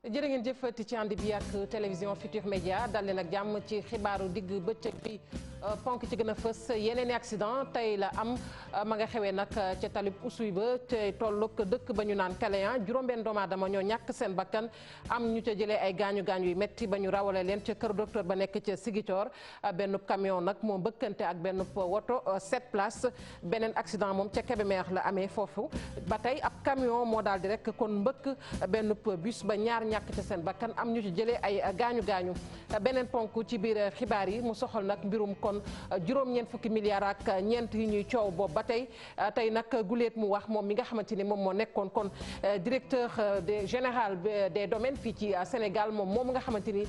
jërë ngeen jëfati ci ànd bi ak télévision Futur Média dal leen ak jàmm ci xibaaru digg bëccëg bi ponk ci gën a fës yeneen i accident tey la am ma nga xewee nag ca talib usuy ba te tolluk dëkk ba ñu naan Kaleyan juróom-benn doomu aadama ñoo ñàkk seen bakkan am ñu ca jëlee ay gaañu-gaañu yu metti ba ñu rawale leen ca kër docteur ba nekk ca Ziguinchor benn camion nag moo mbëkkante ak benn woto 7 places beneen accident moom ca Kébémer la amee foofu ba tey ab camion moo daal di rek kon mbëkk benn bus ba ñaar ñàkk ca seen bakkan am ñu ci jëlee ay gaañu-gaañu beneen ponk ci biir xibaar yi mu soxal nag mbirum kon juróom-ñeent fukki milliards ak ñeent yi ñuy coow boobu ba tey nag guléet mu wax moom mi nga xamante ni moom moo nekkoon kon directeur général des domaines fii ci Sénégal moom nga xamante ni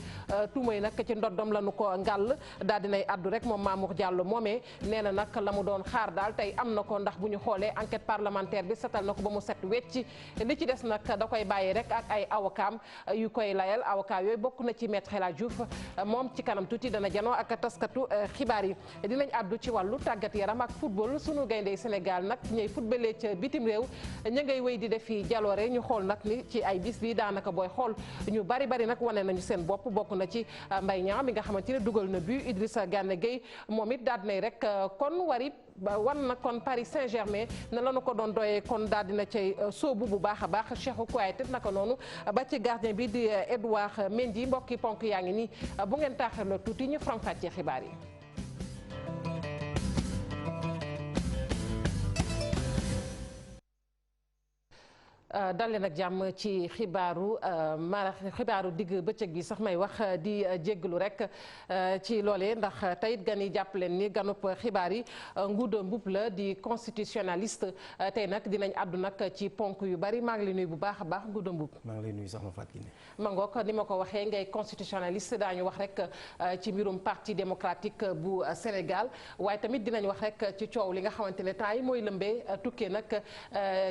tuumay nag ci ndoddom la nu ko ngàll daal dinay addu rek moom Mamour Diallo moomee nee na nag la mu doon xaar daal tey am na ko ndax bu ñu xoolee enquête parlementaire bi setal na ko ba mu set wecc li ci des nag da koy bàyyi rek ak ay avocat yu koy layal avocat yooyu bokk na ci maître El Hadji Diouf moom ci kanam tuuti dana janoo ak taskatu xibaar yi dinañ àddu ci wàllu tàggat yaram ak football sunu gayndey Sénégal nag ñooy footballee ca bitim réew ña ngay wéy di def fi jaloore ñu xool nag ni ci ay bis bi daanaka booy xool ñu bari nag wane nañu seen bopp bokk na ci Mbaye Niang bi nga xamante ne dugal na but Idrissa Gana Gueye moom it daal dinay rek kon wan na kon Paris Saint-Germain na la nu ko doon doyee kon daal dina cay sóobu bu baax a baax Cheikhou Kouyaté naka noonu ba ci gardien bi di Edouard Mendy mbokki ponk yaa ngi nii bu ngeen taaxirloo tuuti ñu faram-fàccee xibaar yi. dal leen ak jàmm ci xibaaru digg bëccëg bi sax may wax di jégglu rek ci loolee ndax teyit gan yi jàpp leen ni ganub xibaar yi Ngouda Mboup la di constitutionnaliste tey nag dinañ àddu nag ci ponk yu bari maa ngi lay nuyu bu baax a baax Ngouda Mboup. maa ngi lay nuyu soxna Fatou Kiné. ma ngoog ni ma ko waxee ngay constitutionnaliste daañu wax rek ci mbirum parti démocratique bu Sénégal waaye tamit dinañ wax rek ci coow li nga xamante ne temps yi mooy lëmbee tukkee nag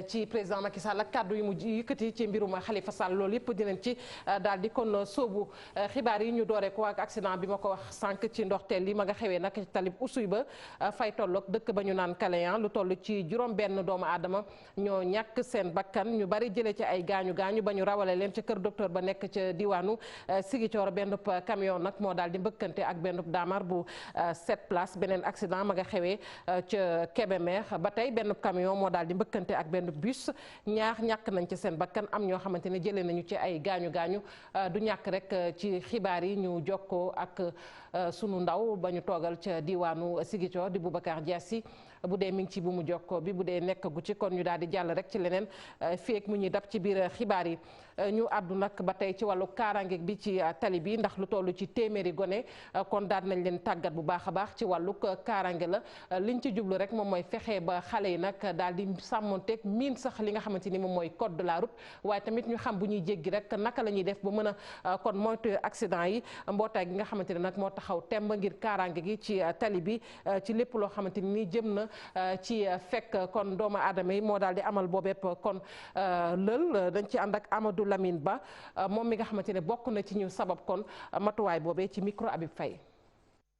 ci président Macky Sall ak kàddu yu mu yëkkati ci mbirum Khalifa Sall loolu yëpp dinañ ci daal di kon sóobu xibaar yi ñu dooree ko ak accident bi ma ko wax sànq ci ndoxteel li ma nga xewee nag ci talib usuy ba fay tolloog dëkk ba ñu naan Kaleyan lu toll ci juróom benn doomu aadama ñoo ñàkk seen bakkan ñu bari jëlee ci ay gaañu-gaañu ba ñu rawale leen ca kër docteur ba nekk ca diwaanu Ziguinchor benn camion nag moo daal di mbëkkante ak benn daamar bu 7 places beneen accident ma nga xewee ca Kébémer ba tey benn camion moo daal di mbëkkante ak benn bus ñaar ñàkk nañ ci seen bakkan am ñoo xamante ne jëlee nañu ci ay gaañu-gaañu du ñàkk rek ci xibaar yi ñu jokkoo ak sunu ndaw ba ñu toogal ca diwaanu Ziguinchor di Boubacar Diassi bu dee mi ngi ci bu mu jokkoo bi bu dee nekk gu ci kon ñu daal di jàll rek ci leneen feek mu ñuy dab ci biir xibaar yi ñu àddu nag ba tey ci wàllu kaaraange bi ci tali bi ndax lu toll ci téeméeri gone kon daal nañ leen tàggat bu baax a baax ci wàllu kaaraange la liñ ci jublu rek moom mooy fexe ba xale yi nag daal di sàmmonteeg miin sax li nga xamante ni moom mooy code de la route waaye tamit ñu xam bu ñuy jéggi rek naka la ñuy def ba mën a kon moytu accident yi mbootaay gi nga xamante ne nag moo taxaw temb ngir kaaraange gi ci tali bi ci lépp loo xamante ni jëm na ci fekk kon doomu aadama yi moo daal di amal boobepp kon lël dañ ci ànd ak Amadou Lamine Ba moom mi nga xamante ne bokk na ci ñu sabab kon matuwaay boobee ci micro Habib Faye.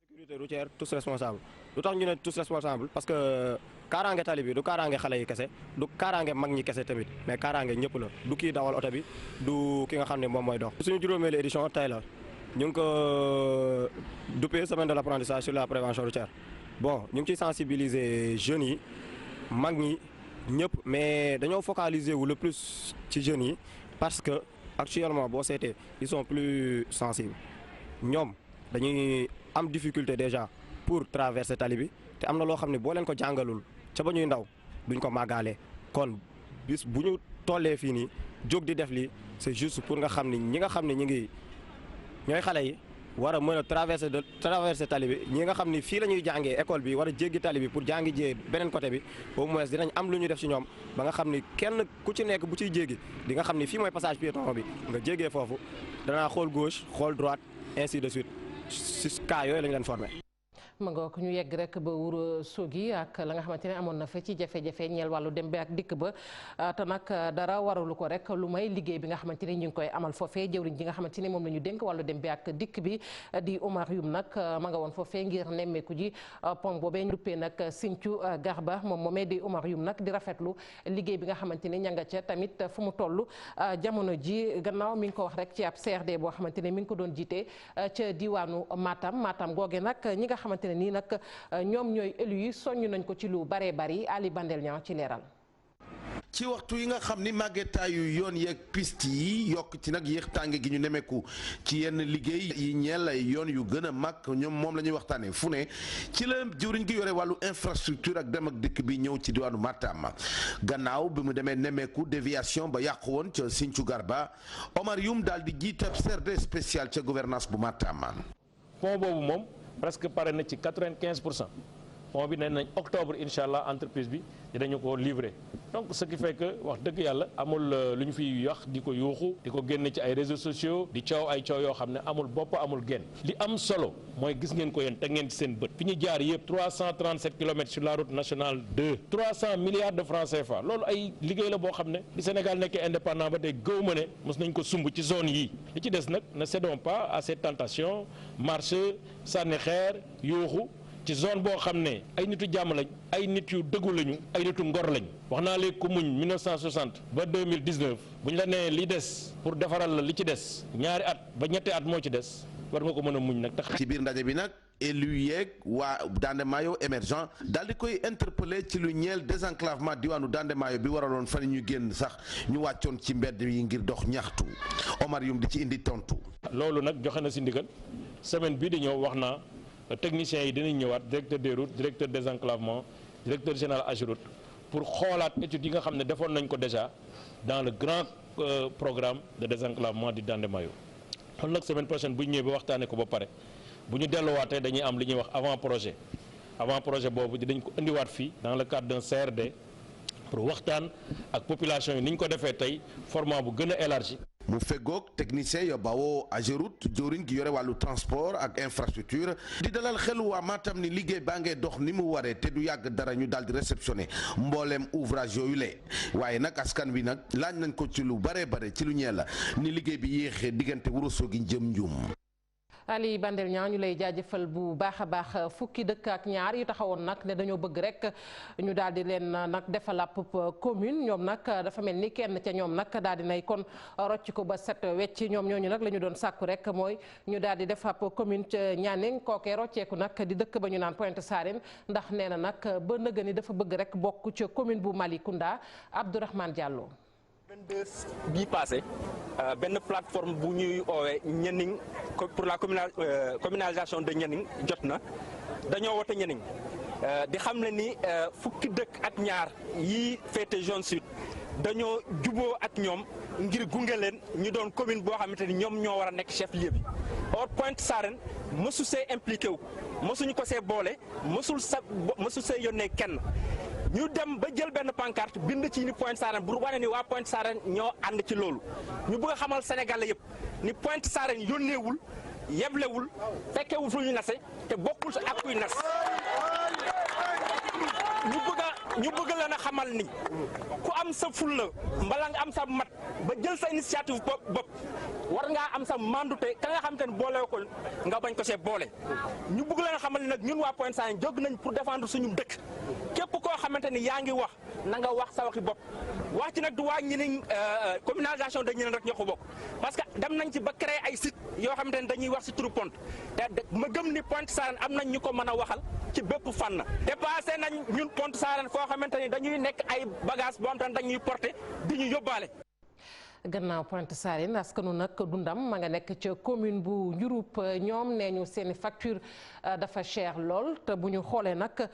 Sécurité routière tous responsables lu tax ñu ne tous responsables parce que kaaraange tali bi du kaaraange xale yi kese du kaaraange mag ñi kese tamit mais kaaraange ñëpp la du kii dawal oto bi du ki nga xam ne moom mooy dox. suñu juróomeelu édition tey la ñu ngi ko duppee semaine de l'apprentissage sur la prévention routière bon ñu ngi ciy sensibiliser jeunes yi mag ñi ñëpp mais dañoo focaliser wu le plus ci jeunes yi parce que actuellement boo seetee ils sont plus sensibles ñoom dañuy am difficulté déjà pour traverser tali bi te am na loo xam ne boo leen ko jàngalul ca ba ñuy ndaw duñ ko màggaale kon bis bu ñu tollee fii nii jóg di def lii c'est juste pour nga xam ni ñi nga xam ne ñi ngi ñooy xale yi war a mën a traverser tali bi ñi nga xam ni fii la ñuy jàngee école bi war a jéggi tali bi pour jàngi jee beneen côté bi au moins dinañ am lu ñu def ci ñoom ba nga xam ni kenn ku ci nekk bu ciy jéggi di nga xam ni fii mooy passage piéton bi nga jéggee foofu danaa xool gauche xool droite ainsi de suite si cas yooyu lañ leen formé. ma nga ko ñu yegg rek ba Ourossogui ak la nga xamante ne amoon na fa ci jafe-jafe ñeel wàllu dem bi ak dikk ba te nag dara waralu ko rek lu may liggéey bi nga xamante ni ñu ngi koy amal foofee jëwriñ ji nga xamante ni moom la ñu dénk wàllu dem bi ak dikk bi di Oumar Youm nag ma nga woon foofee ngir nemmeeku ji pont boobee ñu duppee nag Sinthiou Garba moom moomee di Oumar Youm nag di rafetlu liggéey bi nga xamante ni ña nga ca tamit fu mu toll jamono ji gannaaw mi ngi ko wax rek ci ab CRD boo xamante ne mi ngi ko doon jiite ca diwaanu Matam googe nag ñi nga xamante ne nii nag ñoom ñooy élu yi soññ nañ ko ci lu baree bari Ali Bandel ñaa ci leeral. ci waxtu yi nga xam ni màggetaayu yoon yeeg piste yi yokk ci nag yéex tànge gi ñu nemeeku ci yenn liggéey yi ñeel ay yoon yu gën a mag ñoom moom la ñuy waxtaanee fu ne ci la jëwriñ gi yore wàllu infrastructure ak dem ak dëkk bi ñëw ci diwaanu Matam gannaaw bi mu demee nemeeku déviation ba yàqu woon ca Sinthiou Garba Oumar Youm daal di jiite CRD spécial ca gouvernance bu Matam. pont boobu moom presque pare na ci 95%. pont bi nee nañ octobre incha allah entreprise bi dinañu ko livrer donc ce qui fait que wax dëgg yàlla amul lu ñu fiy wax di ko yuuxu di ko génne ci ay réseaux sociaux di coow ay coow yoo xam ne amul bopp amul genn li am solo mooy gis ngeen ko yéen teg ngeen ci seen bët fi ñu jaar yëpp 337 kilomètres sur la route nationale 2 300 milliards de francs CFA loolu ay liggéey la boo xam ne di Sénégal nekkee indépendant ba tey gëw ma ne mos nañ ko sumb ci zone yi li ci des nag ne cédons pas à ces tentations marche sànni xeer yuuxu ci zone boo xam ne ay nitu jàmm lañ ay nit yu dëggu lañu ay nitu ngor lañ wax naa léegi ku muñ 1960 ba 2019 bu ñu la nee li des pour defaral la li ci des ñaari at ba ñetti at moo ci des war nga ko mën a muñ nag tax. ci biir ndaje bi nag élu yeeg waa Dandemayo émergent daal di koy interpellé ci lu ñeel désenclavement diwaanu Dandemayo bi waraloon fan ñu génn sax ñu wàccoon ci mbedd yi ngir dox ñaxtu Oumar Youm di ci indi tontu. loolu nag joxe na si ndigal semaine bii di ñëw wax naa. techniciens yi dinañ ñëwaat directeur des routes directeur désenclavement directeur général AGEROUTE pour xoolaat études yi nga xam ne defoon nañ ko déjà dans le grand programme de désenclavement du Dandemayo kon nag semaine prochaine bu ñu ñëwee ba waxtaanee ko ba pare bu ñu delluwaatee dañuy am li ñuy wax avant projet boobu dinañ ko indiwaat fii dans le cadre d'un CRD pour waxtaan ak population yi ni ñu ko defee tey format bu gën a élargi. mu feggoog technicien ya bawoo AGEROUTE jëwriñ gi yore wàllu transport ak infrastructure di dalal xelu waa Matam ni liggéey baa ngee dox ni mu waree te du yàgg dara ñu daal di réceptionné mbooleem ouvrage yooyu le waaye nag askan wi nag laaj nañ ko ci lu bare ci lu ñeel la ni liggéey bi yéexee diggante Ourossogui jëm Ndioum. Ali Bandel ñaa ñu lay jaajëfal bu baax a baax fukki dëkk ak ñaar yu taxawoon nag ne dañoo bëgg rek ñu daal di leen nag defal ab commune ñoom nag dafa mel ni kenn ca ñoom nag daal di nay kon rocc ko ba set wecc ñoom ñooñu nag la ñu doon sàkku rek mooy ñu daal di def ab commune ca Nianing kookee rocceeku nag di dëkk ba ñu naan Pointe Sarène ndax nee na nag ba nëga ni dafa bëgg rek bokk ca commune bu Malicounda Abdourahmane Diallo. 22 bii passé benn plateforme bu ñuy oowee Nianing pour la communalisation de Nianing jot na dañoo wote Nianing di xam ne ni fukki dëkk ak ñaar yi féete zone sud dañoo juboo ak ñoom ngir gunge leen ñu doon commune boo xamante ni ñoom ñoo war a nekk chef lieu bi or Pointe Sarène mësu see impliqué wu mësuñu ko see boole mësu see yónnee kenn. ñu dem ba jël benn pancarte bind ci ni Pointe Sarène bu wane ni waa Pointe Sarène ñoo ànd ci loolu ñu bëgg a xamal Sénégalais yëpp ni Pointe Sarène yónneewul yeblewul fekkewul fu ñu nase te bokkul sa ak kuy nas ñu bëgg leen a xamal ni ku am sa fulla mbala nga am sa mat ba jël sa initiative bopp war ngaa am sa mandute ka nga xam te ne boole ko nga bañ ko see boole ñu bëgg leen a xamal ni nag ñun waa Pointe Sarène jóg nañ pour défendre suñu dëkk képp koo xamante ni yaa ngi wax na nga wax sa waxi bopp wax ci nag du waa Nianing communalisation de Nianing rek ñoo ko bokk parce que dem nañ ci ba créer ay site yoo xamante ne dañuy wax si turu Pointe te ma gëm ni Pointe Sarène am nañ ñu ko mën a waxal ci bépp fànn dépassé nañ ñun Pointe Sarène foo xamante ni dañuy nekk ay bagage boo xamante ne dañuy porter di ñu yóbbaale. gannaaw Pointe Sarène askanu nag dundam ma nga nekk ca commune bu Ndiouroup ñoom nee ñu seeni facture dafa cher lool te bu ñu xoolee nag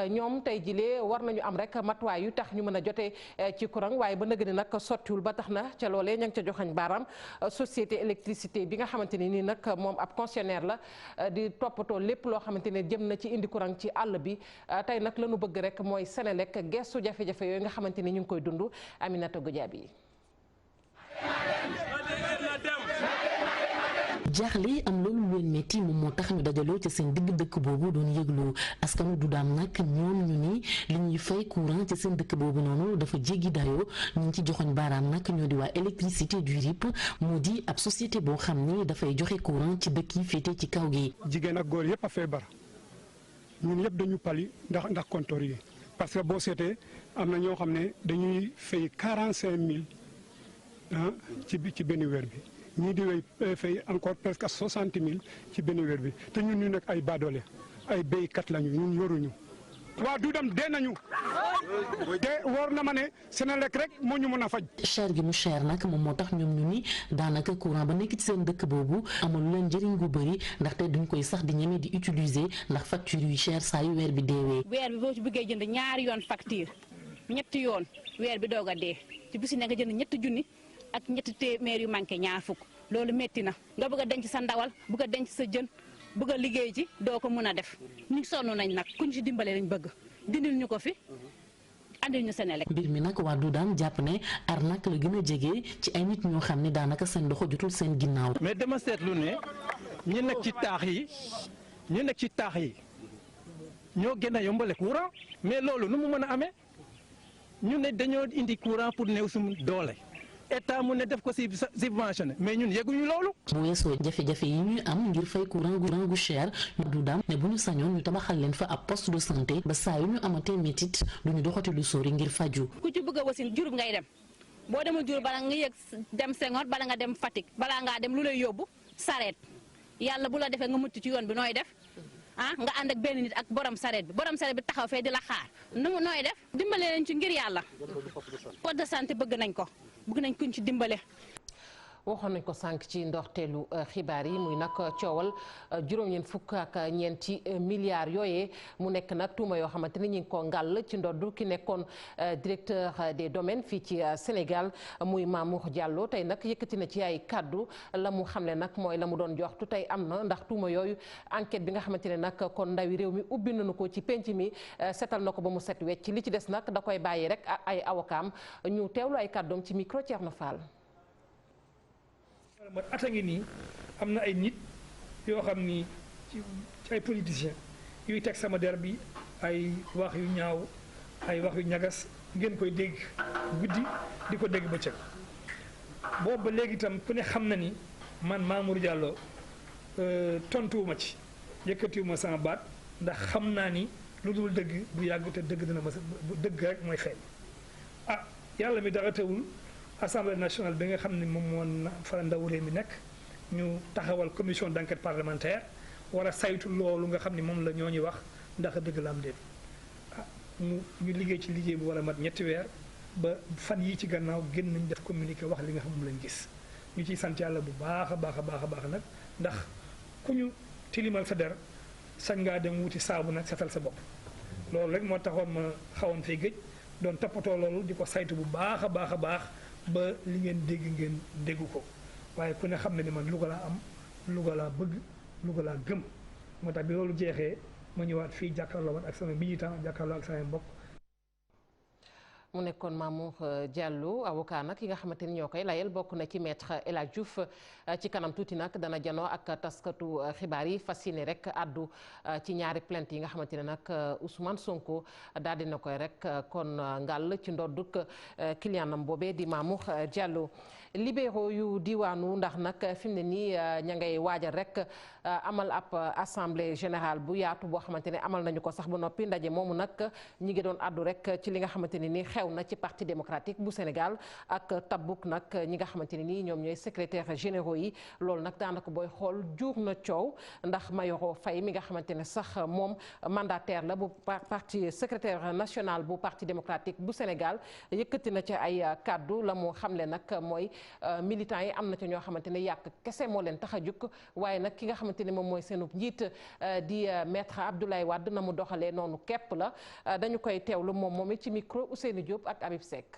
ñoom tey jilee war nañu am rek matuwaay yu tax ñu mën a jotee ci courant waaye ba nëgë ni nag sottiwul ba tax na ca loolee ña ngi ca joxañ baaraam société électricité bi nga xamante ni nii nag moom ab concessionnaire la di toppatoo lépp loo xamante ne jëm na ci indi courant ci àll bi tey nag la ñu bëgg rek mooy Senelec gestu jafe-jafe yooyu nga xamante ni ñu ngi koy dund Aminata Goudiaby jaaxle am loolu lu leen metti moom moo tax ñu dajaloo ci seen digg dëkk boobu doon yëglu askanu Dudaam nag ñoom ñu ni li ñuy fay courant ci seen dëkk boobu noonu dafa jéggi dayoo ñu ngi ci joxoñ baaraam nag ñoo di waa électricité du RIP moo di ab société boo xam ni dafay joxe courant ci dëkk yi féete ci kaw gi. jigéen ak góor yëpp a feebar ñun yëpp dañu pali ndax compteur yi parce que boo seetee am na ñoo xam ne dañuy fay 45 000 ci benn weer bi ñii di fay encore presque 60 000 ci benn weer bi te ñun ñu nekk ay baadoole ay béykat lañu ñun yoruñu. waa Duudam dee nañu te wóor na ma ne Senelec rek moo ñu mën a faj. cher gi mu cher nag moom moo tax ñoom ñu ni daanaka courant ba nekk ci seen dëkk boobu amul leen njëriñ gu bëri ndaxte duñ koy sax di ñeme di utiliser ndax facture yu cher saa yu weer bi deewee. weer bi boo ci bëggee jënd ñaari yoon facture ñetti yoon weer bi doog a dee ci bisi ne nga jënd ñetti junni ak ñetti téeméer yu manqué ñaar fukk loolu métti na nga bëgg a denc sa ndawal bëgg a denc sa jën. bëgg a liggéey ci doo ko mën a def ñu sonn nañ nag kuñ ci dimbale lañ bëgg dindil ñu ko fi andil ñu Senelec. mbir mi nag waa Duudaan jàpp ne arnaque la gën a jege ci ay nit ñoo xam ne daanaka seen loxo jotul seen ginnaaw. mais dama seetlu ne ñi nekk ci taax yi ñoo gën a yombale courant mais loolu nu mu mën a amee ñu ne dañoo indi courant pour néew suñu doole. état mu ne def ko subventionné mais ñun yegguñu loolu. bu weesoo jafe-jafe yi ñuy am ngir fay courant gu cher ñu Duudam ne bu ñu sañoon ñu tabaxal leen fa ab poste de santé ba saa yu ñu amatee métit du ñu doxati lu sori ngir faju. ku ci bëgg a wasin Diouroup ngay dem boo demul Diouroup bala nga yëg dem Senghor bala nga dem Fatick balaa ngaa dem lu lay yóbbu sareet yàlla bu la defee nga mucc ci yoon bi nooy def nga ànd ak benn nit ak borom sareet bi taxaw fee di la xaar nooy def dimbale leen ci ngir yàlla poste de santé bëgg nañ kuñ ci dimbale. waxoon nañ ko sànq ci ndorteelu xibaar yi muy nag coowal juróom-ñeent fukk ak ñeenti milliards yooyee mu nekk nag tuuma yoo xamante ni ñu ngi ko ngàll ci ndodd ki nekkoon directeur des domaines fii ci Sénégal muy Mamour Diallo tey nag yëkkati na ci ay kàddu la mu xamle nag mooy la mu doon joxtu tey am na ndax tuuma yooyu enquête bi nga xamante ne nag kon ndawi réew mi ubbi nañu ko ci penc mi setal na ko ba mu set wecc li ci des nag da koy bàyyi rek ay awokaam ñu teewlu ay kàddoom ci micro Thierno Fall. man ata ngi nii am na ay nit yoo xam ni ci ay politiciens yuy teg sama der bi ay wax yu ñaaw ay wax yu ñagas ngeen koy dégg guddi di ko dégg bëccëg boobu ba léegi itam ku ne xam na ni man Mamour Diallo tontuwuma ci yëkkatiwuma sama baat ndax xam naa ni lu dul dëgg du yàgg te dëgg dina ma dëgg rek mooy feeñ yàlla mi dara teewul Assemblée nationale bi nga xam ne moom moo fa ndaw réew mi nekk ñu taxawal commission d'enquête parlementaire war a saytu loolu nga xam ne moom la ñoo ñuy wax ndax dëgg la am déet ñu liggéey ci liggéey bu war a mat ñetti weer ba fan yii ci gannaaw génn nañ def communiqué wax li nga xam moom lañ gis ñu ciy sant yàlla bu baax a baax nag ndax ku ñu tilimal sa der sañ ngaa dem wuti saabu nag setal sa bopp loolu rek moo taxoon ma xawoon fay gëj doon toppatoo loolu di ko saytu bu baax a baax ba li ngeen déggu ko waaye ku ne xam ne ni man Louga laa am Louga laa bëgg Louga laa gëm moo tax bi loolu jeexee ma ñëwaat fii jàkkaarloo woon ak sama militant jàkkaarloo ak sama mbokk. mu nekkoon Mamour Diallo avocat nag yi nga xamante ni ñoo koy layel bokk na ci maître El Hadj Diouf ci kanam tuuti nag dana janoo ak taskatu xibaar yi fas yéene rek addu ci ñaari plainte yi nga xamante ne nag Ousmane Sonko daal dina koy rek kon ngàll ci ndodduk kiliyaanam boobee di Mamour Diallo. libéraux yu diwaanu ndax nag fi mu ne nii ña ngay waajal rek amal ab assemblée générale bu yaatu boo xamante ne amal nañu ko sax ba noppi ndaje moomu nag ñi ngi doon addu rek ci li nga xamante ne nii xew na ci parti démocratique bu Sénégal ak tabbuk nag ñi nga xamante ne nii ñoom ñooy secrétaire généraux yi loolu nag daanaka booy xool jur na coow ndax Mayoro Faye mi nga xamante ne sax moom mandataire la bu parti secrétaire national bu parti démocratique bu Sénégal yëkkati na ci ay kaddu la mu xamle nag mooy militants yi am na ci ñoo xamante ne yàq kese moo leen tax a jukk waaye nag ki nga xamante ne moom mooy seenu njiit di maître Abdoulaye Wade na mu doxalee noonu képp la dañu koy teewlu moom it ci micro Ousseynou Diop ak Habib Seck.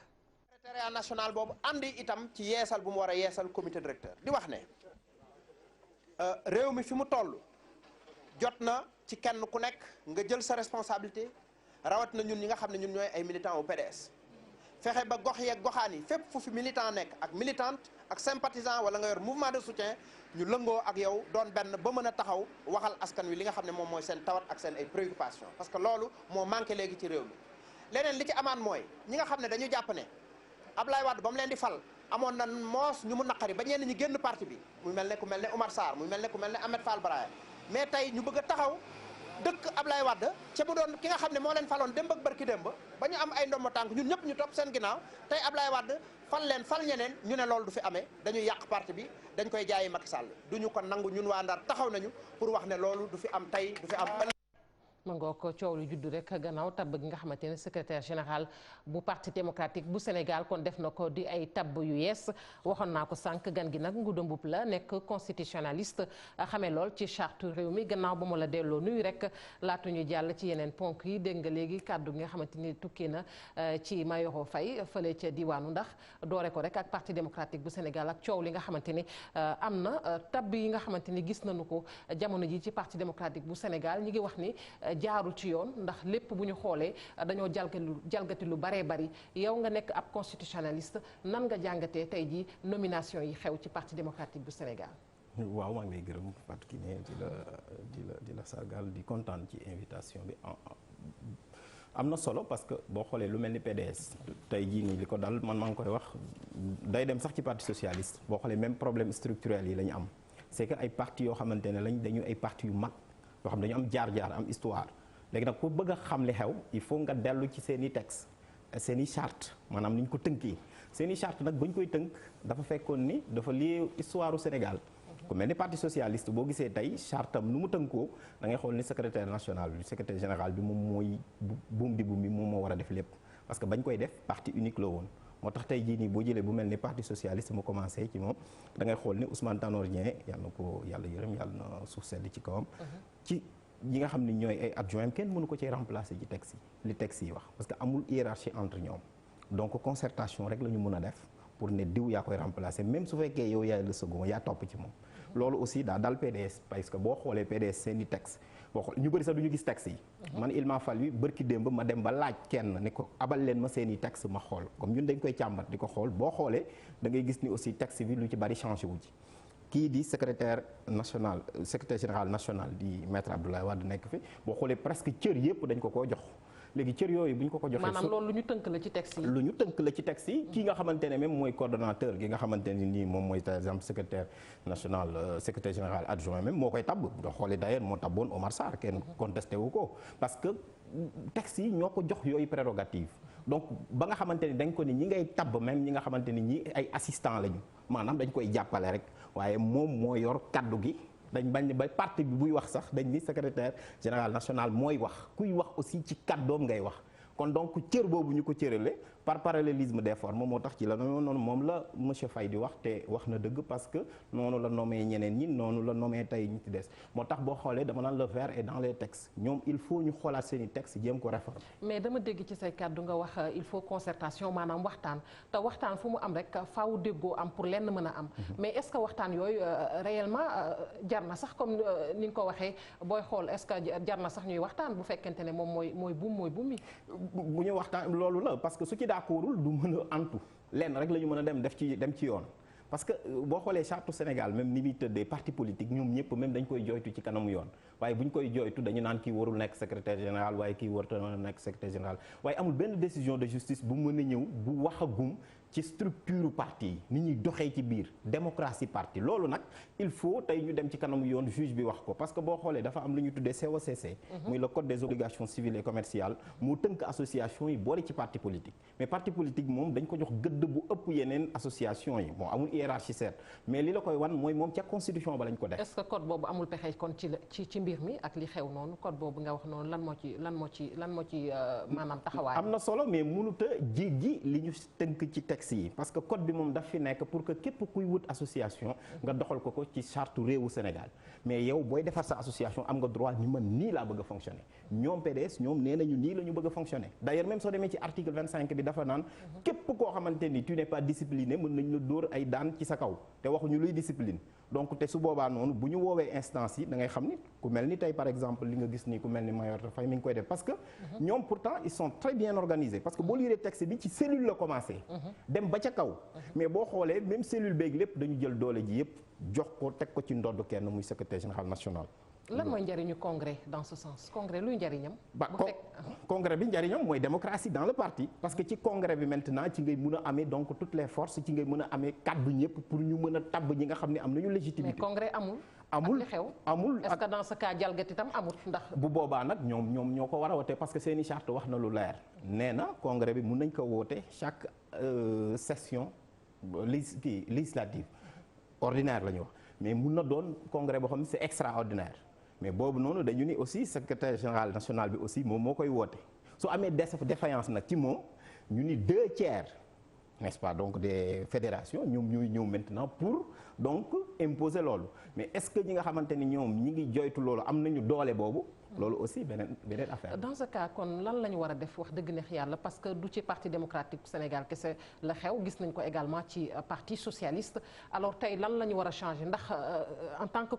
secrétariat national boobu andi itam ci yeesal bu mu war a yeesal comité directeur di wax ne réew mi fi mu toll jot na ci kenn ku nekk nga jël sa responsabilité rawat na ñun ñi nga xam ne ñun ñooy ay militants au PDS fexe ba gox yeeg goxaan yi fépp fu fi militant nekk ak militante ak sympathisant wala nga yor mouvement de soutien ñu lëngoo ak yow doon benn ba mën a taxaw waxal askan wi li nga xam ne moom mooy seen tawat ak seen ay préoccupation parce que loolu moo manqué léegi ci réew mi leneen li ci amaan mooy ñi nga xam ne dañu jàpp ne Ablaye Wade ba mu leen di fal amoon na moos ñu mu naqari ba ñenn ñi génn parti bi muy mel ne ku mel ne Oumar Sarr muy mel ne ku mel ne Ahmed Fall Braya mais tey ñu bëgg a taxaw dëkk Ablaye Wade ca mu doon ki nga xam ne moo leen faloon démb ak barki démb ba ñu am ay ndombo tànk ñun ñëpp ñu topp seen ginnaaw tey Ablaye Wade fal leen fal ñeneen ñu ne loolu du fi amee dañuy yàq parti bi dañ koy jaayi Macky Sall duñu ko nangu ñun waa Ndar taxaw nañu pour wax ne loolu du fi am tey du fi am ma ngoo ko coow lu juddu rek gannaaw tabb gi nga xamante ne secrétaire général bu parti démocratique bu Sénégal kon def na ko di ay tabb yu yees waxoon naa ko sànq gan gi nag Ngouda Mboup la nekk constitutionnaliste xamee lool ci charte réew mi gannaaw ba mu la delloo nuyu rek laatu ñu jàll ci yeneen ponk yi dégg nga léegi kàddu gi nga xamante ni tukkee na ci Mayoro Faye fële ca diwaanu ndax doore ko rek ak parti démocratique bu Sénégal ak coow li nga xamante ni am na tabb yi nga xamante ni gis nañu ko jamono ji ci parti démocratique bu Sénégal ñi ngi wax ni jaarul ci yoon ndax lépp bu ñu xoolee dañoo jalgati lu baree bari yow nga nekk ab constitutionnaliste nan nga jàngatee tey jii nomination yi xew ci parti démocratique bu Sénégal. waaw maa ngi lay gërëm Fatou Kiné di la sargal di kontaan ci invitation bi am na solo parce que boo xoolee lu mel ni PDS tey jii nii li ko dal man maa ngi koy wax day dem sax ci parti socialiste boo xoolee même problème structurel yi la ñu am c'est que ay parti yoo xamante ne dañu ay parti yu mag. yoo xam dañu am jaar-jaar am histoire léegi nag ku bëgg a xam li xew il faut nga dellu ci seen i texte seen i charte maanaam ni ñu ko tënkee seen i charte nag bu ñu koy tënk dafa fekkoon ni dafa lié histoire u Sénégal ku mel ni parti socialiste boo gisee tey charte am nu mu tënkoo da ngay xool ni secrétaire national bi secrétaire général bi moom mooy buum di buum bi moom moo war a def lépp parce que bañ koy def parti unique la woon moo tax tey jii nii boo jëlee bu mel ni parti socialiste mu commencé ci moom da ngay xool ni Ousmane Tanor Dieng yàlla na ko yàlla yërëm yàlla na suuf sedd ci kawam ci ñi nga xam ne ñooy ay adjoint kenn mënu ko ci remplacer ci texte yi li texte yi wax parce que amul hiérarchie entre ñoom donc concertation rek la ñu mën a def pour ne diw yaa koy remplacer même su fekkee yow yaay le second yaa topp ci moom loolu aussi daa dal PDS parce que boo xoolee PDS seen i texte boo xool ñu bëri sax du ñu gis texte yi man il m'a fallu bërki démb ma dem ba laaj kenn ne ko abal leen ma seen i texte ma xool comme ñun dañ koy càmbar di ko xool boo xoolee da ngay gis ni aussi texte bi lu ci bari changé wu ci kii di secrétaire général national di maître Abdoulaye Wade nekk fi boo xoolee presque cër yëpp dañ ko koo jox léegi cër yooyu bu ñu ko joxee maanaam loolu lu ñu tënk la ci texte yi lu ñu tënk la ci texte yi kii nga xamante ne même mooy coordonnateur gi nga xamante ne nii moom mooy par exemple secrétaire général adjoint même moo koy tabb doo xoolee d'ailleurs moo tabboon Omar Sarr kenn contesté wu ko parce que texte yi ñoo ko jox yooyu prérogative donc ba nga xamante ni dañ ko ni ñi ngay tabb même ñi nga xamante ni ñi ay assistant lañu maanaam dañ koy jàppale rek waaye moom moo yor kaddu gi dañ bañ ba parti bi buy wax sax dañ ni secrétaire général national mooy wax kuy wax aussi ci kàddoom ngay wax kon donc cër boobu ñu ko cërale par parallélisme des formes moo tax ci la noonu moom la monsieur Faye di wax te wax na dëgg parce que noonu la nommé ñeneen ñi noonu la nommé tey ñi ci des moo tax boo xoolee dama naan le verre est dans les textes ñoom il faut ñu xoolaat seen i textes jéem ko réformer. mais dama dégg ci say kàddu nga wax il faut concertation maanaam waxtaan te waxtaan fu mu am rek faaw déggoo am pour lenn mën a am. mais est-ce que waxtaan yooyu réellement jar na sax comme ni nga ko waxee booy xool est-ce que jar na sax ñuy waxtaan bu fekkente ne moom mooy buum yi. bu ñu waxtaan loolu la parce que su ci d'accordul du mën a antu lenn rek la ñu mën a dem ci yoon parce que boo xoolee charte Sénégal même ni muy tëddee parti politique ñoom ñëpp même dañ koy jooytu ci kanamu yoon waaye bu ñu koy jooytu dañu naan kii warul nekk secrétaire général waaye kii warut a nekk secrétaire général waaye amul benn décision de justice bu mën a ñëw bu waxagum ci structure parti yi ni ñuy doxee ci biir démocratie parti loolu nag il faut tey ñu dem ci kanamu yoon juge bi wax ko parce que boo xoolee dafa am lu ñu tuddee COCC muy le code des obligations civiles et commerciales mu tënk association yi boole ci parti politique mais parti politique moom dañ ko jox gëdd bu ëpp yeneen association yi bon amul hiérarchie certes mais li la koy wan mooy moom ca constitution ba lañ ko def. est-ce que code boobu amul pexe kon ci mbir mi ak li xew noonu code boobu nga wax noonu lan moo ci maanaam taxawaay. am na solo mais mënut a jéggi li ñu tënk ci texte yi parce que code bi moom daf fi nekk pour que képp kuy wut association nga doxal ko ci charte réewu Sénégal mais yow booy defar sa association am nga droit ni man nii laa bëgg a fonctionner ñoom PDS ñoom nee nañu nii la ñu bëgg a fonctionner d'ailleurs même soo demee ci article 25 bi dafa naan képp koo xamante ni tu n'es pas discipliné mën nañ la dóor ay daan ci sa kaw te waxuñu luy discipline donc te su boobaa noonu bu ñu woowee instance yi da ngay xam ni ku mel ni tey par exemple li nga gis nii ku mel ni Mayorta Faye mi ngi koy def parce que ñoom pourtant ils sont très bien organisés parce que boo lire texte bi ci cellule la commencé dem ba ca kaw mais boo xoolee même cellule beeg lépp dañu jël doole ji yëpp jox ko teg ko ci ndodd kenn muy secrétaire général national. lan mooy njëriñu congrès dans ce sens congrès luy njëriñam. Congrès bi njëriñam mooy démocratie dans le parti parce que ci congrès bi maintenant ci ngay mën a amee donc toutes les forces ci ngay mën a amee kaddu ñëpp pour ñu mën a tabb ñi nga xam ne am nañu légitimité. mais congrès amul. amul ak li xew amul est-ce que dans ce cas jalgati tam amul ndax. bu boobaa nag ñoom ñoo ko war a wote parce que seeni charte wax na lu leer nee na congrès bi mun nañ ko woote chaque session législative ordinaire la ñu wax mais mun na doon congrès boo xam ne c'est extraordinaire. mais boobu noonu dañu ni aussi secrétaire général national bi aussi moom moo koy woote su amee défaillance nag ci moom ñu ni 2/3 n'est-ce pas donc des fédérations ñoom ñooy ñëw maintenant pour donc imposer loolu mais est-ce que ñi nga xamante ni ñoom ñi ngi joytu loolu am nañu doole boobu loolu aussi beneen affaire. dans ce cas kon lan la ñu war a def wax dëgg neex yàlla parce que du ci parti démocratique Sénégal kese la xew gis nañ ko également ci parti socialiste alors tey lan la ñu war a changer ndax en tant que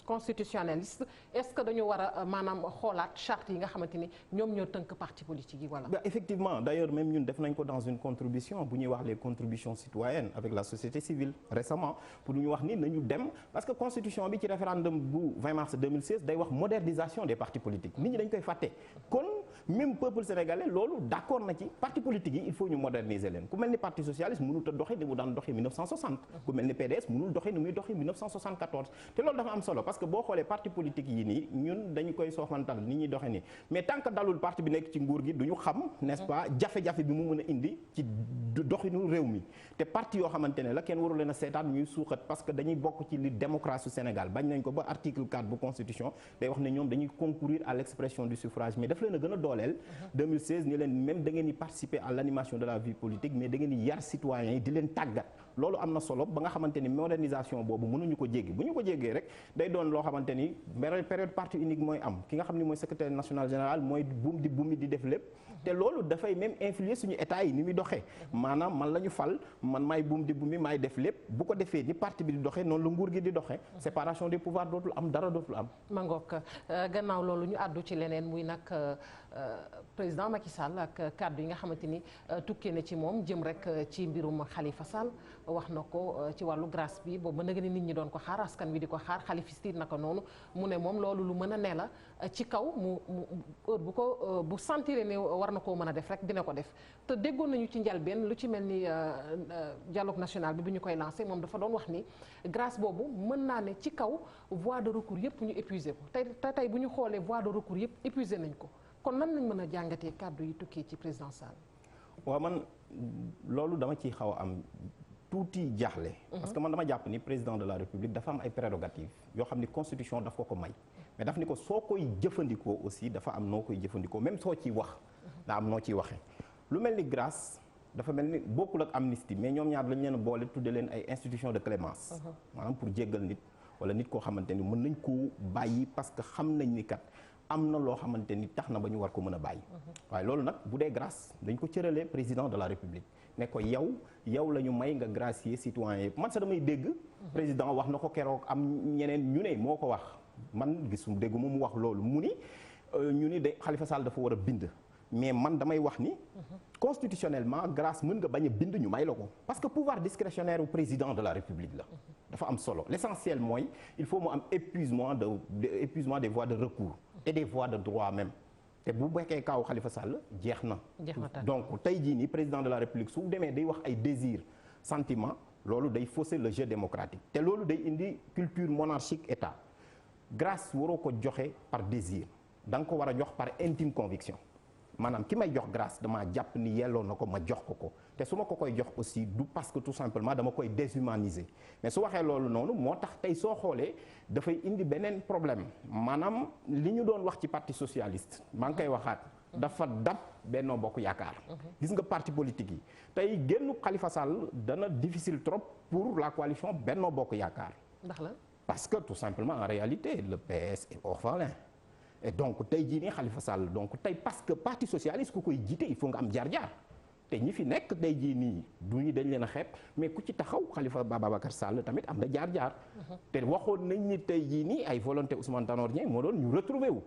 constitutionnaliste est-ce que dañu war a maanaam xoolaat charte yi nga xamante ni ñoom ñoo tënk parti politique yi voilà. effectivement d'ailleurs même ñun def nañ ko dans une contribution bu ñuy wax les contributions citoyennes avec la société civile récemment pour ñu wax ni nañu dem parce que constitution bi ci référendum bu 20 mars 2016 day wax modernisation des partis politiques nit ñi dañ koy fàtte kon même peuple sénégalais loolu d'accord na ci parti politique yi il faut ñu moderniser leen ku mel ni parti socialiste mënul ta doxee ni mu daan doxee 1960 ku mel ni PDS mënul doxee ni muy doxee 1974 te loolu dafa am solo parce que boo xoolee parti politique yi nii ñun dañu koy soofantal ni ñuy doxee nii mais tant que dalul parti bi nekk ci nguur gi du ñu xam n'est-ce pas jafe-jafe bi mu mën a indi ci doxinu réew mi te parti yoo xamante ne la kenn waru leen a seetaan ñuy suuxat parce que dañuy bokk ci li démocratie Sénégal bañ nañ ko ba article 4 bu constitution day wax ne ñoom dañuy concourir à l'expression du suffrage mais daf leen a gën a dooleel 2016 ni leen même da ngeen di participer à l'animation de la vie politique mais da ngeen di yar citoyens yi di leen tàggat loolu am na solo ba nga xamante ni modernisation boobu mënuñu ko jéggi bu ñu ko jéggee rek day doon loo xamante ni période parti unique mooy am ki nga xam ni mooy secrétaire national général mooy buum di def lépp te loolu dafay même influer suñu état yi ni muy doxee maanaam man la ñu fal man maay buum di maay def lépp bu ko defee ni parti bi di doxee noonu la nguur gi di doxee séparation des pouvoirs dootul am dara dootul am mangook gannaaw loolu ñu àddu ci leneen muy nag président Macky Sall ak kàddu yi nga xamante ni tukkee na ci moom jëm rek ci mbirum Khalifa Sall wax na ko ci wàllu grâce bi boobu ba nag ni nit ñi doon ko xaar askan wi di ko xaar xalifiste naka noonu mu ne moom loolu lu mën a ne la ci kaw mu heure bu ko bu sentir ne war na koo mën a def rek dina ko def te déggoon nañu ci njalbeen lu ci mel ni dialogue national bi bu ñu koy lancé moom dafa doon wax ni grâce boobu mën naa ne ci kaw voie de recours yëpp ñu épuisé ko tey bu ñu xoolee voie de recours yëpp épuisé nañ ko kon nan lañ mën a jàngatee kàddu yi tukkee ci président Sall. waaw man loolu dama ciy xaw a am tuuti jaaxle. parce que man dama jàpp ni président de la république dafa am ay prérogatives yoo xam ni constitution daf ko may. mais daf ni ko soo koy jëfandikoo aussi dafa am noo koy jëfandikoo même soo ciy wax daa am noo ciy waxee. lu mel ni grâce dafa mel ni bokkul ak amnistie mais ñoom ñaar lañ leen boole tudde leen ay institutions de clémence. maanaam pour jéggal nit wala nit koo xamante ni mën nañ koo bàyyi parce que xam nañ ni kat. am na loo xamante ni tax na ba ñu war ko mën a bàyyi waaye loolu nag bu dee grâce dañ ko cëralee président de la république ne ko yow la ñu may nga gracier citoyen yëpp man sax damay dégg président wax na ko keroog am ñeneen ñu ne moo ko wax man gisum dégg mu wax loolu mu ni ñu ni de Khalifa Sall dafa war a bind mais man damay wax ni constitutionnellement grâce mën nga bañ a bind ñu may la ko parce que pouvoir discrétionnaire au président de la république la dafa am solo l'essentiel mooy il faut mu am épuisement des voies de recours et des voies de droit même te bu bekkee kaaw Khalifa Sall jeex na donc tey jii nii président de la république su demee day wax ay désir sentiment loolu day fausser le jeu démocratique te loolu day indi culture monarchique état grâce waroo ko joxe par désir da nga ko war a jox par intime conviction maanaam ki may jox grâce dama jàpp ni yelloo na ko ma jox ko te su ma ko koy jox aussi du parce que tout simplement dama koy déshumaniser mais su waxee loolu noonu moo tax tey soo xoolee dafay indi beneen problème maanaam li ñu doon wax ci parti socialiste maa ngi koy waxaat dafa dab Benno Bokk Yaakaar gis nga parti politique yi tey génn Khalifa Sall dana difficile trop pour la coalition Benno Bokk Yaakaar ndax la parce que tout simplement en réalité le PS est orphelin et donc tey jii nii Khalifa Sall donc tey parce que parti socialiste ku koy jiite il faut nga am jaar-jaar te ñi fi nekk tey jii nii du ñu dañ leen a xeeb mais ku ci taxaw Khalifa Ababacar Sall tamit am na jaar-jaar te waxoon nañ ni tey jii nii ay volonté Ousmane Tanor Dieng moo doon ñu retrouver wu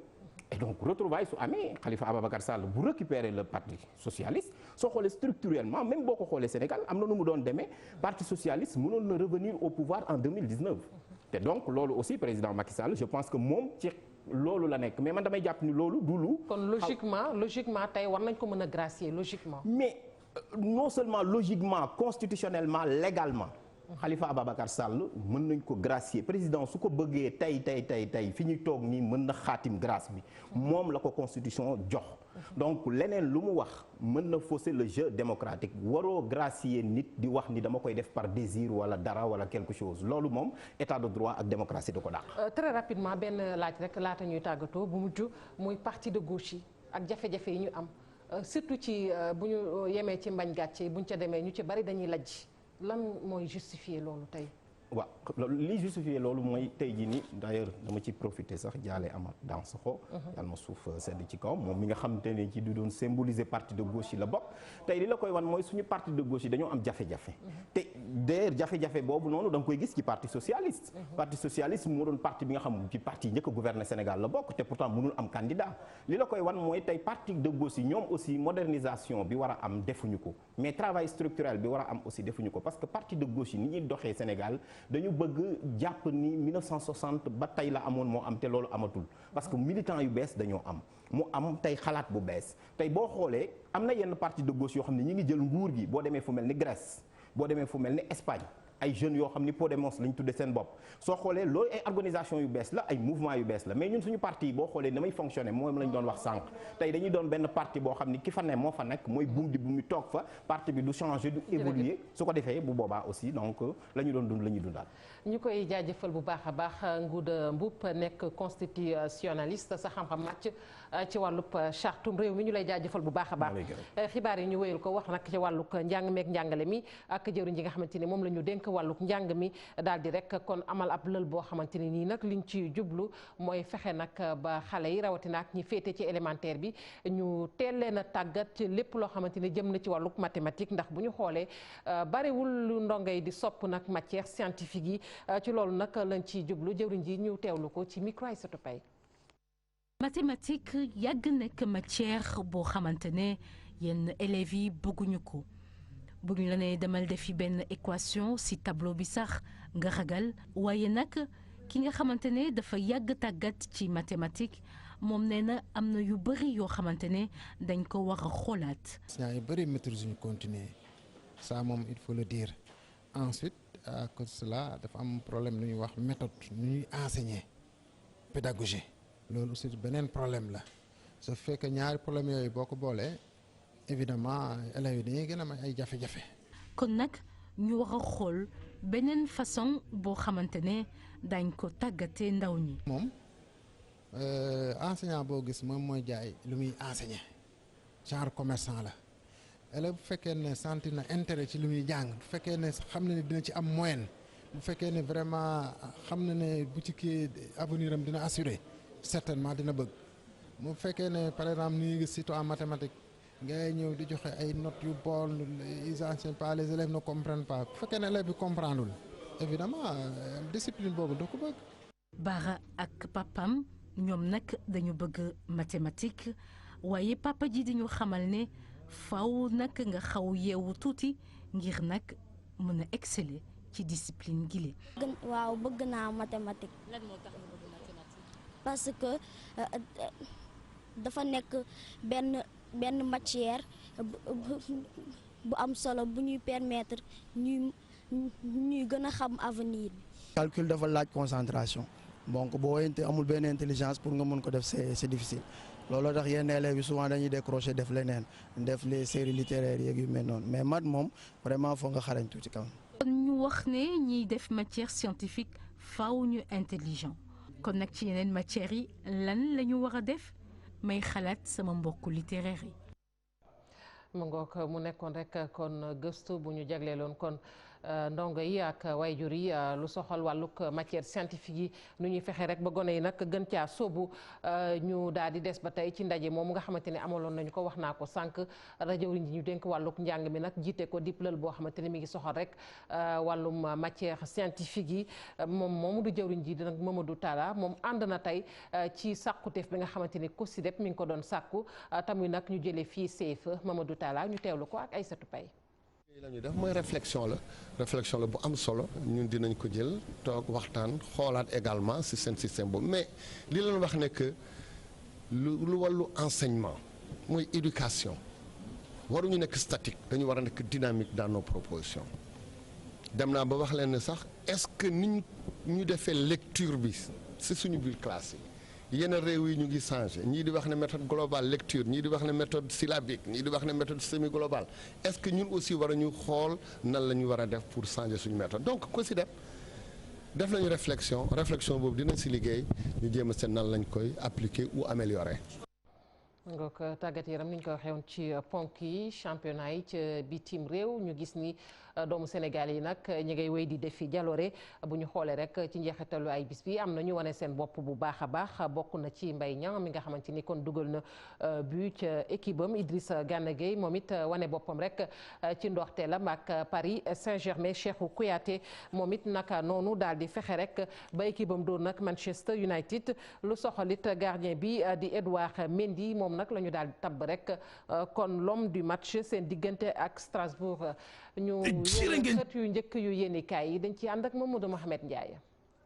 et donc retrouvailles su amee Khalifa Ababacar Sall bu récupérer le parti socialiste soo xoolee structurellement même boo ko xoolee Sénégal am na nu mu doon demee parti socialiste mënoon na revenir au pouvoir en 2019 te donc loolu aussi président Macky Sall je pense que moom ci loolu la nekk mais man damay jàpp ni loolu du lu. kon logiquement tey war nañ ko mën a gracier logiquement. mais non seulement logiquement constitutionnellement légalement. Khalifa Ababacar Sall mën nañ ko gracier président su ko bëggee tey fi ñuy toog nii mën na xaatim grâce bi moom la ko constitution jox donc leneen lu mu wax mën na fausser le jeu démocratique waroo gracier nit di wax ni dama koy def par désir wala dara wala quelque chose loolu moom état de droit ak démocratie da ko dàq. Très rapidement benn laaj rek laata ñuy tàggatoo bu mujj muy parti de gauche yi ak jafe-jafe yi ñu am surtout ci bu ñu yemee ci mbañ gàcce bu ñu ca demee ñu ci bari dañuy lajj. lan mooy justifier loolu tey. waaw li justifier loolu mooy tey jii nii d'ailleurs dama ci profiter sax jaale Amath Dansokho yàlla ma suuf sedd ci kaw moom mi nga xamante ne ci du doon symboliser parti de gauche yi la bokk tey li la koy wan mooy suñu parti de gauche yi dañoo am jafe-jafe te d'ailleurs jafe-jafe boobu noonu da nga koy gis ci parti socialiste parti socialiste moo doon parti bi nga xam ci parti yi njëkk a gouverner Sénégal la bokk te pourtant mënul am candidat li la koy wan mooy tey parti de gauche yi ñoom aussi modernisation bi war a am defuñu ko mais travail structurel bi war a am aussi defuñu ko parce que parti de gauche yi ni ñuy doxee Sénégal dañu bëgg jàpp ni 1960 ba tey la amoon moo am te loolu amatul parce que militants yu bees dañoo am mu am tey xalaat bu bees tey boo xoolee am na yenn parti de gauche yoo xam ne ñi ngi jël nguur gi boo demee fu mel ni Grèce boo demee fu mel ni Espagne ay jeunes yoo xam ni Podemos lañ tudde seen bopp soo xoolee loolu ay organisation yu bees la ay mouvement yu bees la mais ñun suñu parti yi boo xoolee damay fonctionner moom lañ doon wax sànq tey dañuy doon benn parti boo xam ni ki fa ne moo fa nekk mooy buum di bu mu toog fa parti bi du changer du évoluer su ko defee bu boobaa aussi donc la ñu doon dund la ñuy dundaal. ñu koy jaajëfal bu baax a baax Ngouda Mboup nekk constitutionnaliste sa xam-xam màcc ci wàllub chartum réew mi ñu lay jaajëfal bu baax a baax. xibaar yi ñu wéyal ko wax nag ci wàllug njàng meeg njàngale mi ak jëwriñ ji nga xamante ni moom la ñu dénk wàllug njàng mi daal di rek kon amal ab lël boo xamante ni nii nag liñ ci jublu mooy fexe nag ba xale yi rawatina ak ñi féete ci élémentaire bi ñu teel leen a tàggat ci lépp loo xamante ni jëm na ci wàllug mathématique ndax bu ñu xoolee bariwul lu ndongo yi di sopp nag matière scientifique yi ci loolu nag lañ ci jublu jëwriñ ji ñu teewlu ko ci micro ay sotopay. mathématique yàgg nekk matière boo xamante ne yenn élèves yi bëgguñu ko. bu ñu la nee demal defi benn équation ci tableau bi sax nga ragal waaye nag ki nga xamante ne dafa yàgg tàggat ci mathématique moom nee na am na yu bëri yoo xamante ne dañ ko war a xoolaat. yu bëri maîtrise ñu continuer ça moom il faut le dire ensuite à cause de cela dafa am problème lu ñuy wax méthode nu ñuy enseigner pédagogie loolu aussi beneen problème la ça fait que ñaari problème yooyu boo ko boolee. évidemment élèves yi dañuy gën a may ay jafe-jafe. kon nag ñu war a xool beneen façon boo xamante ne dañ ko tàggatee ndaw ñi. moom enseignant boo gis moom mooy jaay lu muy enseigner genre commerçant la élève bu fekkee ne sentir na intérêt ci lu muy jàng bu fekkee ne xam na ne dina ci am moyenne bu fekkee ne vraiment xam na ne bu ci kii avenir am dina assurer certainement dina bëgg bu fekkee ne par exemple ni ngi surtout en mathématique. ngay ñëw di joxe ay notes yu bon ils enseignent pas les élèves ne comprennent pas bu fekkee ne élève bi comprendre évidemment discipline boobu da ko bëgg. Bara ak papam ñoom nag dañu bëgg mathématique waaye papa ji dañu xamal ne faw nag nga xaw yeewu tuuti ngir nag mën a exceller ci discipline gile. waaw bëgg naa mathématique. lan moo tax nga bëgg mathématique. parce que dafa nekk benn matière bu am solo bu ñuy permettre ñuy gën a xam avenir bi. calcul dafa laaj concentration donc boo amul benn intelligence pour nga mën ko def c'est difficile looloo tax yenn élèves yi souvent dañuy décrocher def leneen def les séries littéraires yeeg yu mel noonu mais math moom vraiment foog nga xarañ tuuti kaw. kon ñu wax ne ñiy def matière scientifique faaw ñu intelligent kon nag ci yeneen matières yi lan la ñu war a def. may xalaat sama mbokku littéraire yi. mu ngoog mu nekkoon rek kon gëstu bu ñu jagleeloon kon ndongo yi ak wayjur yi lu soxal wàllug matière scientifique yi nu ñuy fexe rek ba gone yi nag gën caa sóobu ñu daal di des ba tey ci ndaje moom nga xamante ne amaloon nañu ko wax naa ko sànq rajo yi ñu dénk wàllug njàng mi nag jiite ko diplôme boo xamante ne mi ngi soxal rek wàllum matière scientifique yi moom du jëwriñ ji nag Mamadou Talla moom ànd na tey ci sàkkuteef bi nga xamante ni COSYDEP mi ngi ko doon sàkku tamuy nag ñu jëlee fii CFE Mamadou Talla ñu teewlu ko ak Aïssatou Paye la ñu def mooy réflexion la bu am solo ñun dinañ ko jël toog waxtaan xoolaat également si seen système boobu mais li leen wax ne que lu wàllu enseignement mooy éducation waruñu nekk statique dañu war a nekk dynamique dans nos propositions dem naa ba wax leen ne sax est-ce que ni ñu defee lecture bi si suñu biir classe yi yenn réew yi ñu ngi changé ñii di wax ne méthode globale lecture ñii di wax ne méthode syllabique ñii di wax ne méthode semi globale est-ce que ñun aussi war a ñu xool nan la ñu war a def pour changer suñu méthode donc COSYDEP def nañu réflexion boobu dinañ si liggéey ñu jéem a seet nan lañ koy appliquer ou améliorer. ngook tàggat yaram ni ñu ko waxee woon ci ponk yi championnat yi ca bitim réew ñu gis ni doomu Sénégal yi nag ñi ngay wéy di defi jaloore bu ñu xoolee rek ci njeexitalu ay bis bi am na ñu wane seen bopp bu baax a baax bokk na ci Mbaye Niang mi nga xamante ni kon dugal na but ca équipe am Idrissa Gana Gueye moom it wane boppam rek ci ndorteelam ak Paris Saint-Germain Cheikhou Kouyaté moom it naka noonu daal di fexe rek ba équipe am doon nag Manchester United lu soxalit gardien bi di Edouard Mendy moom nag la ñu daal di tabb rek kon l'homme du match seen diggante ak Strasbourg ñu xët yu njëkk yu yéenekaay yi dañ ci ànd ak Mamadou Mohamed Ndiaye.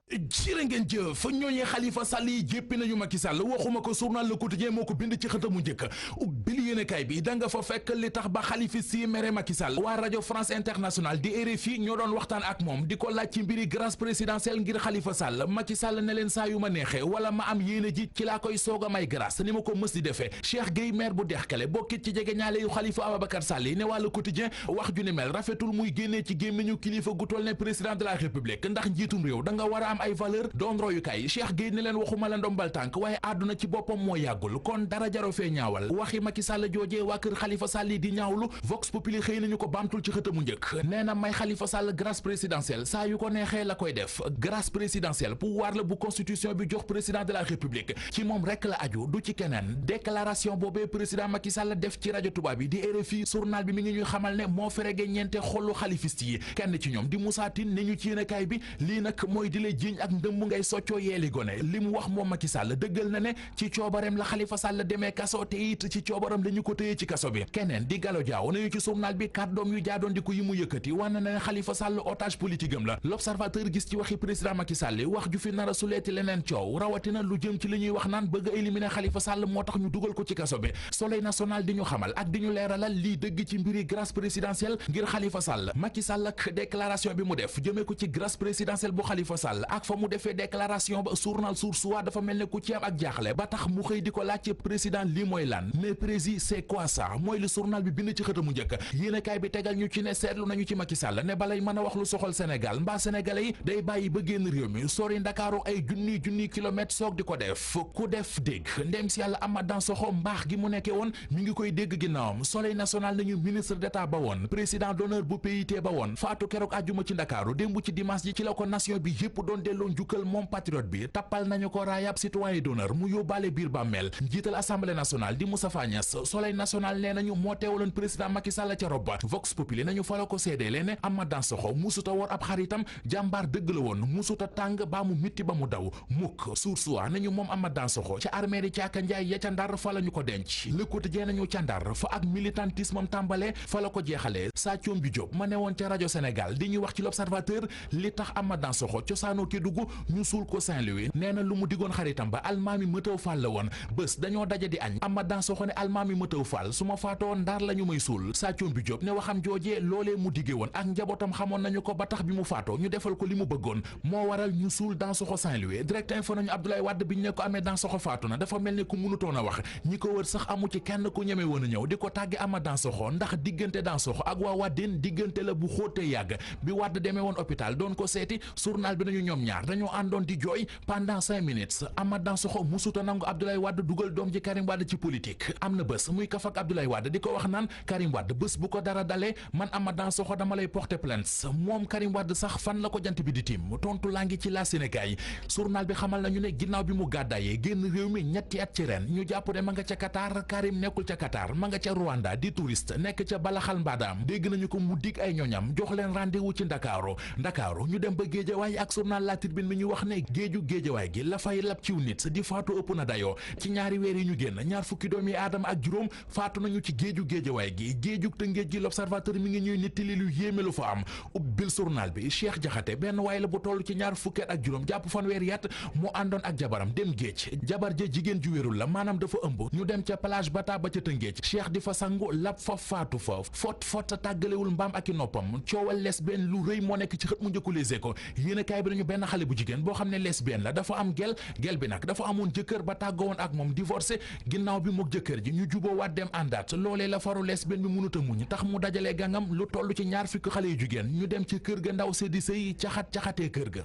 jërë ngeen jëf ñooñee Khalifa Sall yi jéppi nañu Macky Sall waxuma ko journal Le Quotidien moo ko bind ci xëtamu njëkk ubbil yéenekaay bi da nga fa fekk li tax ba Khalifa si mere Macky Sall waa rajo France Internationale di RFI ñoo doon waxtaan ak moom di ko laaj ci mbiri grâce présidentielle ngir Khalifa Sall Macky Sall ne leen saa yu ma neexee wala ma am yéene ji ci laa koy soog a may grâce ni ma ko mës di defee Cheikh Gueye maire bu Dexkale bokkit ci jege ñaale yu Khalifa Ababacar Sall yi ne waa Le Quotidien wax ju ni mel rafetul muy génnee ci gémmiñu kilifa gu toll ne président de la République ndax njiitum réew da nga war a am ay valeur doon royukaay Cheikh Gueye ne leen waxuma la ndombal tànk waaye àdduna ci boppam moo yàggul kon dara jaro fee ñaawal waxi Macky Sall joojee waa kër Khalifa Sall yi di ñaawlu Vox Populi xëy nañu ko baamtul ci xëtamu njëkk nee na may Khalifa Sall grâce présidentielle saa yu ko neexee la koy def grâce présidentielle pouvoir la bu constitution bi jox président de la République ci moom rek la aju du ci keneen déclaration boobee président Macky Sall def ci rajo tubaab bi di RFI journal bi mi ngi ñuy xamal ne moo ferege ñeente xollu xalifiste yi kenn ci ñoom di Moussa Tine ne ñu ci yéenekaay bi lii nag mooy di la jiiñ ak ndëmm ngay soccoo yeeli gone li mu wax moom Macky Sall dëggal na ne ci coobareem la Khalifa Sall demee kaso te it ci coobareem la ñu ko téye ci kaso bi keneen di Gallo Diaw nañu ci journal bi kàddoom yu jaadoon di ko yi mu yëkkati wane na ne Khalifa Sall otage politique am la l'observateur gis ci waxi président Macky Sall wax ju fi nar a suleeti leneen coow rawatina lu jëm ci li ñuy wax naan bëgg a éliminer Khalifa Sall moo tax ñu dugal ko ci kaso bi Soleil national di ñu xamal ak di ñu leeralal lii dëgg ci mbiri grâce présidentielle ngir Khalifa Sall Macky Sall ak déclaration bi mu def jëmee ko ci grâce présidentielle bu Khalifa Sall ak fa mu defee déclaration ba journal Source A dafa mel ne ku ci am ak jaaxle ba tax mu xëy di ko laajte président lii mooy lan mais président c'est quoi ça mooy li journal bi bind ci xëtamu njëkk yéenekaay bi tegal ñu ci ne seetlu nañu ci Macky Sall ne balay mën a wax lu soxal Sénégal mbaa sénégalais yi day bàyyi ba génn réew mi sori Ndakaaru ay junni kilomètres soog di ko def ku def dégg ndem si yàlla Amath Dansokho mbaax gi mu nekkee woon mi ngi koy dégg ginnaawam Soleil national nañu ministre d'état ba woon président d'honneur bu PIT ba woon faatu keroog àjjuma ci Ndakaaru démb ci dimanche ji ci la ko nation bi yëpp doon delloo njukkal moom patriote bi tappal nañu ko raayab citoyen d'honneur mu yóbbaale biir bàmmeel njiital assemblée nationale di Moustapha Niasse Soleil national nee nañu moo teewaloon président Macky Sall ca robba Vox Populi nañu fa la ko seedeele ne Amath Dansokho musuta wor ab xaritam jàmbaar dëgg la woon musuta tàng baa mu mitti ba mu daw mukk Source A nañu moom Amath Dansokho ca armée di Caaka Njaay ya ca Ndar fa la ñu ko denc Le Quotidien nañu ca Ndar fa ak militantisme am tàmbalee fa la ko jeexalee Sathiom bi Diop ma ne woon ca rajo Sénégal di ñu wax ci l'Observateur li tax Amath Dansokho cosaanoo Kédougou ñu suul ko Saint-Louis nee na lu mu digoon xaritam ba almaami mëtaw Fall la woon bés dañoo daje di añ Amath Dansokho ne almaami mëtaw Fall su ma faatoo Ndar la ñu may suul Sathiom bi Diop ne waxam joojee loolee mu digge woon ak njabootam xamoon nañu ko ba tax bi mu faatoo ñu defal ko li mu bëggoon moo waral ñu suul Dansokho Saint-Louis Direct Info nañu Abdoulaye Wade bi ñu ne ko amee Dansokho faatu na dafa mel ni ku mënutoon a wax ñi ko wër sax amu ci kenn ku ñeme woon a ñëw di ko tàgge Amath Dansokho ndax diggante Dansokho ak waa Wadeen diggante la bu xóotee yàgg bi Wade demee woon hôpital doon ko seeti journal bi nañu ñoom ñoom ñaar dañoo àndoon di jooy pendant 5 minutes Amath Dansokho musuta nangu Abdoulaye Wade dugal doom ji Karim Wade ci politique am na bés muy kaf ak Abdoulaye Wade di ko wax naan Karim Wade bés bu ko dara dalee man Amath Dansokho dama lay porter plainte moom Karim Wade sax fan la ko jant bi di tiim tontu laa ngi ci la Sénégal yi journal bi xamal nañu ne ginnaaw bi mu gàddaayee génn réew mi ñetti at ci ren ñu jàpp ne ma nga ca Qatar Karim nekkul ca Qatar ma nga ca Rwanda di touriste nekk ca Balaxal Mbadaam dégg nañu ko mu dig ay ñoñam jox leen rendez-vous ci Ndakaaru ñu dem ba Géejawaay ak journal La Tribune mi ñu wax ne géeju Géejawaay gi la fay lab ciw nit di faatu ëpp na dayoo ci ñaari weer yi ñu génn ñaar fukki doomi aadama ak juróom faatu nañu ci géeju Géejawaay gi géejug Tëngéej gi l'Observateur mi ngi ñuy nettali lu yéeme lu fa am ubbil journal bi Cheikh Jaxate benn waay la bu toll ci ñaar fukki at ak juróom jàpp fanweeri at mu àndoon ak jabaram dem géej jabar ja jigéen ju wérul la maanaam dafa ëmb ñu dem ca plage Bata ba ca Tëngéej Cheikh di fa sangu lab fa faatu fa fot tàggalewul mbaam ak i noppam coowal lesbienne lu rëy moo nekk ci xët mu njëkku Les Échos yéen a kaay bi nañu benn xale bu jigéen boo xam ne lesbienne la dafa am gel bi nag dafa amoon jëkkër ba tàggowoon ak moom divorcé ginnaaw bi mook jëkkër ji ñu juboo waat dem àndaat loolee la faru lesbienne bi mënut a muñ tax mu dajalee gàngam lu toll ci ñaar fukki xale yu jigéen ñu dem ci kër ga ndaw seddi sëy caxatee kër ga.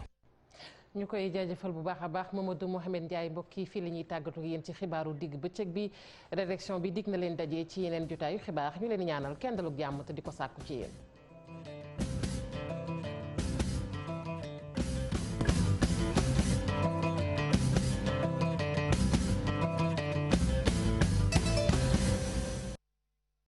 ñu koy jaajëfal bu baax a baax Mamadou Mohamed Ndiaye mbokk yi fii la ñuy tàggatu ak yéen ci xibaaru digg bëccëg bi rédaction bi dig na leen daje ci yeneen jotaayu xibaar ñu leen ñaanal kenn dalug jàmm te di ko sàkku ci yéen.